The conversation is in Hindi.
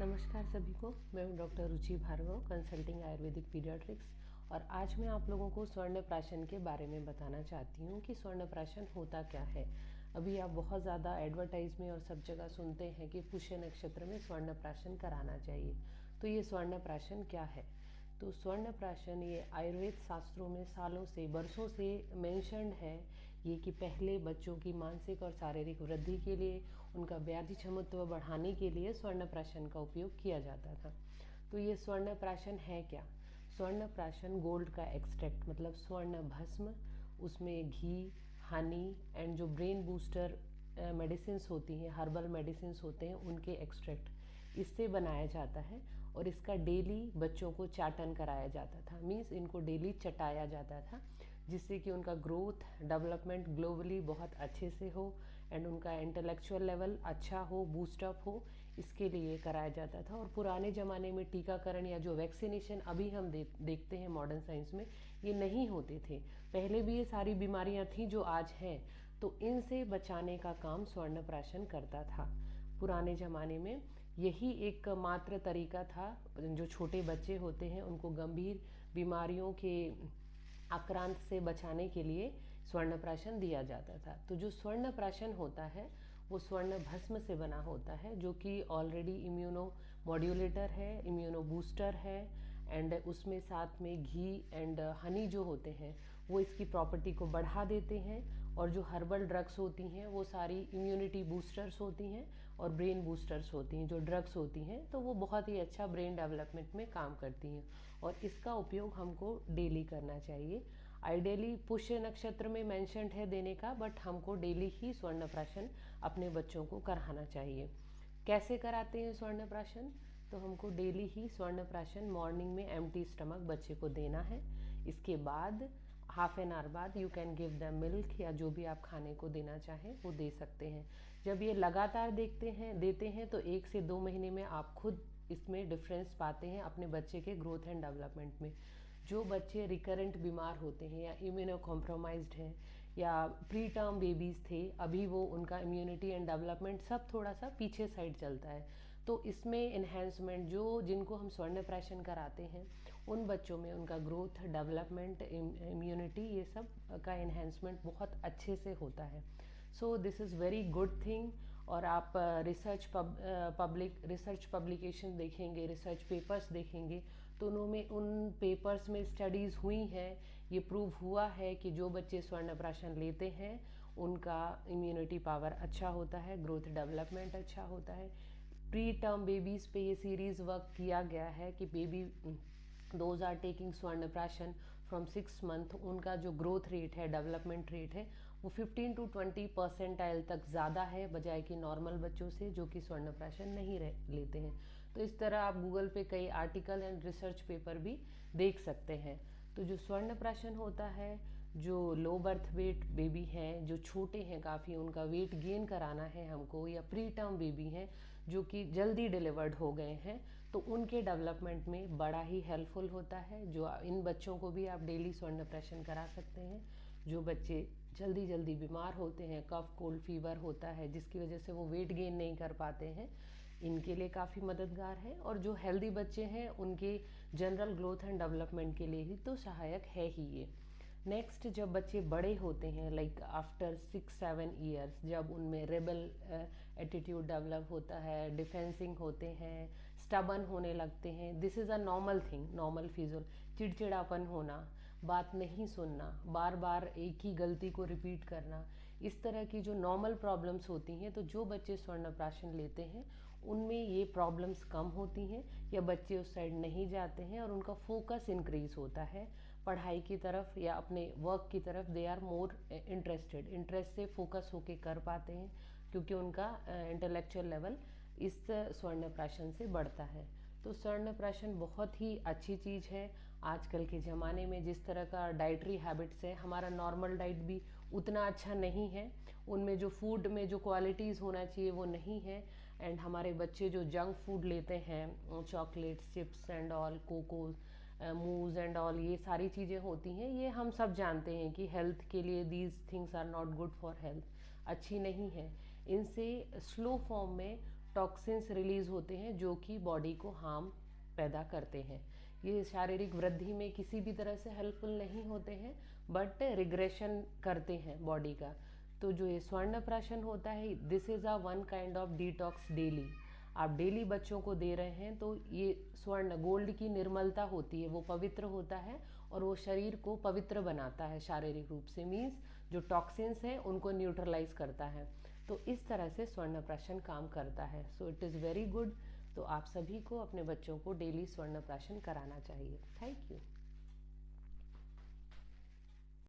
नमस्कार सभी को। मैं हूं डॉक्टर रुचि भार्गव, कंसल्टिंग आयुर्वेदिक पीडियाट्रिक्स, और आज मैं आप लोगों को स्वर्ण प्राशन के बारे में बताना चाहती हूं कि स्वर्ण प्राशन होता क्या है। अभी आप बहुत ज़्यादा एडवर्टाइज में और सब जगह सुनते हैं कि पुष्य नक्षत्र में स्वर्ण प्राशन कराना चाहिए। तो ये स्वर्ण प्राशन क्या है? तो स्वर्ण प्राशन ये आयुर्वेद शास्त्रों में सालों से, बरसों से मेंशन्ड है ये कि पहले बच्चों की मानसिक और शारीरिक वृद्धि के लिए, उनका व्याधि क्षमत्व बढ़ाने के लिए स्वर्ण प्राशन का उपयोग किया जाता था। तो ये स्वर्ण प्राशन है क्या? स्वर्ण प्राशन गोल्ड का एक्सट्रैक्ट, मतलब स्वर्ण भस्म, उसमें घी, हनी एंड जो ब्रेन बूस्टर मेडिसिन होती हैं, हर्बल मेडिसिन होते हैं, उनके एक्सट्रैक्ट, इससे बनाया जाता है। और इसका डेली बच्चों को चाटन कराया जाता था, मीन्स इनको डेली चटाया जाता था, जिससे कि उनका ग्रोथ डेवलपमेंट ग्लोबली बहुत अच्छे से हो एंड उनका इंटेलेक्चुअल लेवल अच्छा हो, बूस्टअप हो, इसके लिए कराया जाता था। और पुराने ज़माने में टीकाकरण या जो वैक्सीनेशन अभी हम देखते हैं मॉडर्न साइंस में, ये नहीं होते थे। पहले भी ये सारी बीमारियां थी जो आज हैं, तो इनसे बचाने का काम स्वर्ण प्राशन करता था। पुराने ज़माने में यही एक मात्र तरीका था। जो छोटे बच्चे होते हैं उनको गंभीर बीमारियों के आक्रांत से बचाने के लिए स्वर्ण प्राशन दिया जाता था। तो जो स्वर्ण प्राशन होता है वो स्वर्ण भस्म से बना होता है, जो कि ऑलरेडी इम्यूनो मॉड्यूलेटर है, इम्यूनो बूस्टर है, एंड उसमें साथ में घी एंड हनी जो होते हैं वो इसकी प्रॉपर्टी को बढ़ा देते हैं। और जो हर्बल ड्रग्स होती हैं वो सारी इम्यूनिटी बूस्टर्स होती हैं और ब्रेन बूस्टर्स होती हैं। जो ड्रग्स होती हैं तो वो बहुत ही अच्छा ब्रेन डेवलपमेंट में काम करती हैं, और इसका उपयोग हमको डेली करना चाहिए। आइडियली पुष्य नक्षत्र में मेंशन्ड है देने का, बट हमको डेली ही स्वर्ण प्राशन अपने बच्चों को कराना चाहिए। कैसे कराते हैं स्वर्ण प्राशन? तो हमको डेली ही स्वर्ण प्राशन मॉर्निंग में एम्प्टी स्टमक बच्चे को देना है। इसके बाद हाफ एन आवर बाद you can give the milk, या जो भी आप खाने को देना चाहें वो दे सकते हैं। जब ये लगातार देते हैं तो 1 से 2 महीने में आप खुद इसमें डिफरेंस पाते हैं अपने बच्चे के ग्रोथ एंड डेवलपमेंट में। जो बच्चे रिकरेंट बीमार होते हैं या इम्यूनो कॉम्प्रोमाइज्ड हैं या प्री टर्म बेबीज़ थे, अभी वो उनका इम्यूनिटी एंड डेवलपमेंट सब थोड़ा सा पीछे साइड चलता है, तो इसमें इन्हेंसमेंट, जो जिनको हम स्वर्ण प्राशन कराते हैं उन बच्चों में उनका ग्रोथ, डेवलपमेंट, इम्यूनिटी, ये सब का इन्हेंसमेंट बहुत अच्छे से होता है। So this is very good thing. और आप रिसर्च पब्लिकेशन देखेंगे, रिसर्च पेपर्स देखेंगे, तो उनमें उन पेपर्स में स्टडीज़ हुई हैं, ये प्रूव हुआ है कि जो बच्चे स्वर्ण प्राशन लेते हैं उनका इम्यूनिटी पावर अच्छा होता है, ग्रोथ डेवलपमेंट अच्छा होता है। प्री टर्म बेबीज़ पे ये सीरीज़ वर्क किया गया है कि बेबी दोज आर टेकिंग स्वर्ण प्राशन फ्रॉम 6 मंथ, उनका जो ग्रोथ रेट है, डेवलपमेंट रेट है, वो 15 to 20% तक ज़्यादा है बजाय कि नॉर्मल बच्चों से जो कि स्वर्ण प्राशन नहीं लेते हैं। तो इस तरह आप गूगल पे कई आर्टिकल एंड रिसर्च पेपर भी देख सकते हैं। तो जो स्वर्ण प्राशन होता है, जो लो बर्थ वेट बेबी हैं, जो छोटे हैं काफ़ी, उनका वेट गेन कराना है हमको, या प्री टर्म बेबी हैं जो कि जल्दी डिलीवर्ड हो गए हैं, तो उनके डेवलपमेंट में बड़ा ही हेल्पफुल होता है। जो इन बच्चों को भी आप डेली स्वर्ण प्राशन करा सकते हैं। जो बच्चे जल्दी जल्दी बीमार होते हैं, कफ कोल्ड फीवर होता है जिसकी वजह से वो वेट गेन नहीं कर पाते हैं, इनके लिए काफ़ी मददगार है। और जो हेल्दी बच्चे हैं उनके जनरल ग्रोथ एंड डेवलपमेंट के लिए ही तो सहायक है ही ये। नेक्स्ट, जब बच्चे बड़े होते हैं, लाइक आफ्टर 6-7 ईयर्स, जब उनमें रेबल एटीट्यूड डेवलप होता है, डिफेंसिंग होते हैं, स्टबन होने लगते हैं, this is a normal thing, normal फिजूल, चिड़चिड़ापन होना, बात नहीं सुनना, बार बार एक ही गलती को रिपीट करना, इस तरह की जो नॉर्मल प्रॉब्लम्स होती हैं, तो जो बच्चे स्वर्ण प्राशन लेते हैं उनमें ये प्रॉब्लम्स कम होती हैं, या बच्चे उस साइड नहीं जाते हैं और उनका फोकस इंक्रीज होता है पढ़ाई की तरफ या अपने वर्क की तरफ। दे आर मोर इंटरेस्ट से फोकस होके कर पाते हैं, क्योंकि उनका इंटेलेक्चुअल लेवल इस स्वर्ण प्राशन से बढ़ता है। तो स्वर्ण प्राशन बहुत ही अच्छी चीज़ है। आजकल के ज़माने में जिस तरह का डाइटरी हैबिट्स है, हमारा नॉर्मल डाइट भी उतना अच्छा नहीं है, उनमें जो फूड में जो क्वालिटीज़ होना चाहिए वो नहीं है। एंड हमारे बच्चे जो जंक फूड लेते हैं, chocolates, chips and all, Cocos, मूज एंड ऑल, ये सारी चीज़ें होती हैं, ये हम सब जानते हैं कि हेल्थ के लिए these things are not good for health, अच्छी नहीं है। इनसे स्लो फॉर्म में टॉक्सिन्स रिलीज होते हैं जो कि बॉडी को हार्म पैदा करते हैं। ये शारीरिक वृद्धि में किसी भी तरह से हेल्पफुल नहीं होते हैं, बट रिग्रेशन करते हैं बॉडी का। तो जो ये स्वर्ण प्राशन होता है, this is a one kind of detox daily. आप डेली बच्चों को दे रहे हैं तो ये स्वर्ण गोल्ड की निर्मलता होती है, वो पवित्र होता है और वो शरीर को पवित्र बनाता है शारीरिक रूप से। मीन्स जो टॉक्सिन्स हैं उनको न्यूट्रलाइज करता है। तो इस तरह से स्वर्ण प्राशन काम करता है। So it is very good. तो आप सभी को अपने बच्चों को डेली स्वर्ण प्राशन कराना चाहिए। Thank you.